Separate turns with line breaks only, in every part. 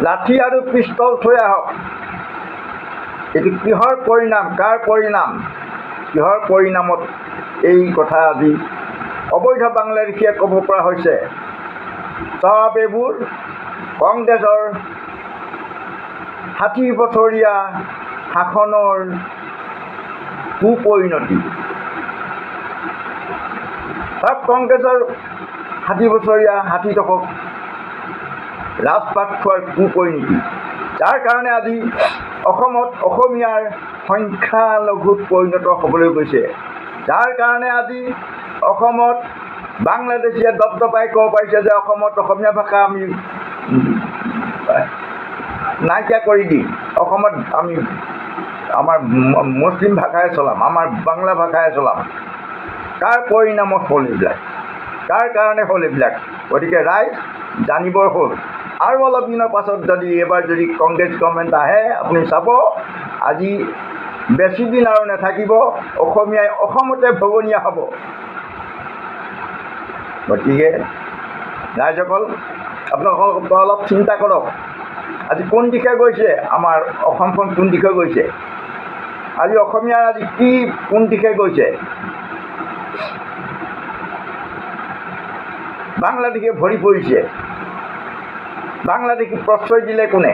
লাঠি আৰু পিষ্টল থৈ আহক। এইটো কিহৰ পৰিণাম, কাৰ পৰিণাম, কিহৰ পৰিণামত এই কথা আজি অবৈধ বাংলাদেশীয়ে ক'ব পৰা হৈছে? চব এইবোৰ কংগ্ৰেছৰ 60 বছৰীয়া শাসনৰ কুপৰিণতি। চব কংগ্ৰেছৰ 60 বছৰীয়া 60 দশক ৰাজপাট খোৱাৰ কুপৰিণতি, যাৰ কাৰণে আজি অসমত অসমীয়াৰ সংখ্যালঘুত পৰিণত হ'বলৈ গৈছে, যাৰ কাৰণে আজি অসমত বাংলাদেশীয়ে দপদপাই ক'ব পাৰিছে যে অসমত অসমীয়া ভাষা আমি নাইকিয়া কৰি দিম, অসমত আমি আমাৰ মুছলিম ভাষাই চলাম, আমাৰ বাংলা ভাষাই চলাম। কাৰ পৰিণামত হ'ল এইবিলাক, কাৰ কাৰণে হ'ল এইবিলাক? গতিকে ৰাইজ জানিবৰ হ'ল। আৰু অলপ দিনৰ পাছত যদি এইবাৰ যদি কংগ্ৰেছ গভৰ্ণমেণ্ট আহে, আপুনি চাব আজি বেছি দিন আৰু নাথাকিব, অসমীয়াই অসমতে ভগনীয়া হ'ব। গতিকে ৰাইজসকল আপোনালোকে অলপ চিন্তা কৰক, আজি কোন দিশে গৈছে আমাৰ অসমখন, কোন দিশে গৈছে আজি অসমীয়াৰ আজি কি কোন দিশে গৈছে? বাংলাদেশে ভৰি পৰিছে। বাংলাদেশী প্ৰশ্ৰয় দিলে কোনে?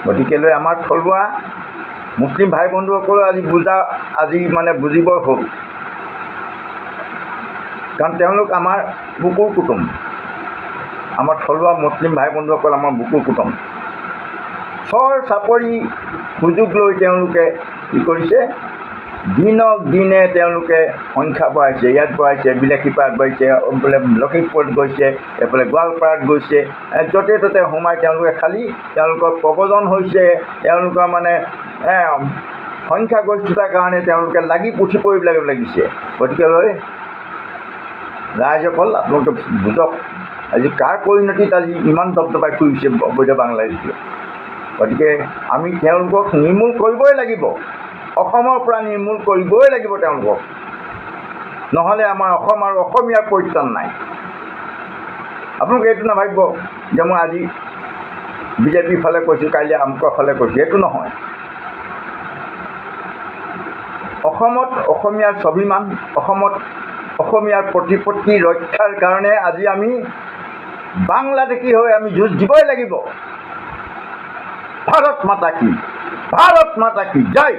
গতিকেলৈ আমাৰ থলুৱা মুছলিম ভাই বন্ধুসকলেও আজি বুজিবৰ হ'ল, কাৰণ তেওঁলোক আমাৰ বুকুৰ কুটুম। আমাৰ থলুৱা মুছলিম ভাই বন্ধুসকল আমাৰ বুকুৰ কুটুম। চৰ চাপৰি সুযোগ লৈ তেওঁলোকে কি কৰিছে? দিনক দিনে তেওঁলোকে সংখ্যা বঢ়াইছে, ইয়াত বঢ়াইছে, বিলাসীপাৰাত বঢ়াইছে, বোলে লখিমপুৰত গৈছে, এইফালে গোৱালপাৰাত গৈছে, য'তে ত'তে সোমাই তেওঁলোকে খালী তেওঁলোকৰ প্ৰব্ৰজন হৈছে, তেওঁলোকৰ সংখ্যাগৰিষ্ঠতাৰ কাৰণে তেওঁলোকে লাগি পুঠি পৰিবলৈ লাগিছে। গতিকেলৈ ৰাইজসকল আপোনালোকে বুজক, আজি কাৰ পৰিণতিত আজি ইমান দপদপাই ফুৰিছে অবৈধ বাংলাদেশীয়ে। গতিকে আমি তেওঁলোকক নিৰ্মূল কৰিবই লাগিব, অসমৰ পৰা নিৰ্মূল কৰিবই লাগিব তেওঁলোকক, নহ'লে আমাৰ অসম আৰু অসমীয়াৰ পৰিত্ৰাণ নাই। আপোনালোকে এইটো নাভাবিব যে মই আজি বিজেপিৰ ফালে কৈছোঁ, কাইলৈ আমুকৰ ফালে কৈছোঁ, এইটো নহয়। অসমত অসমীয়াৰ স্বাভিমান, অসমত অসমীয়াৰ প্ৰতিপত্তি ৰক্ষাৰ কাৰণে আজি আমি বাংলাদেশী হৈ আমি যুঁজ দিবই লাগিব। ভাৰত মাতা কি, ভাৰত মাতা কি জয়।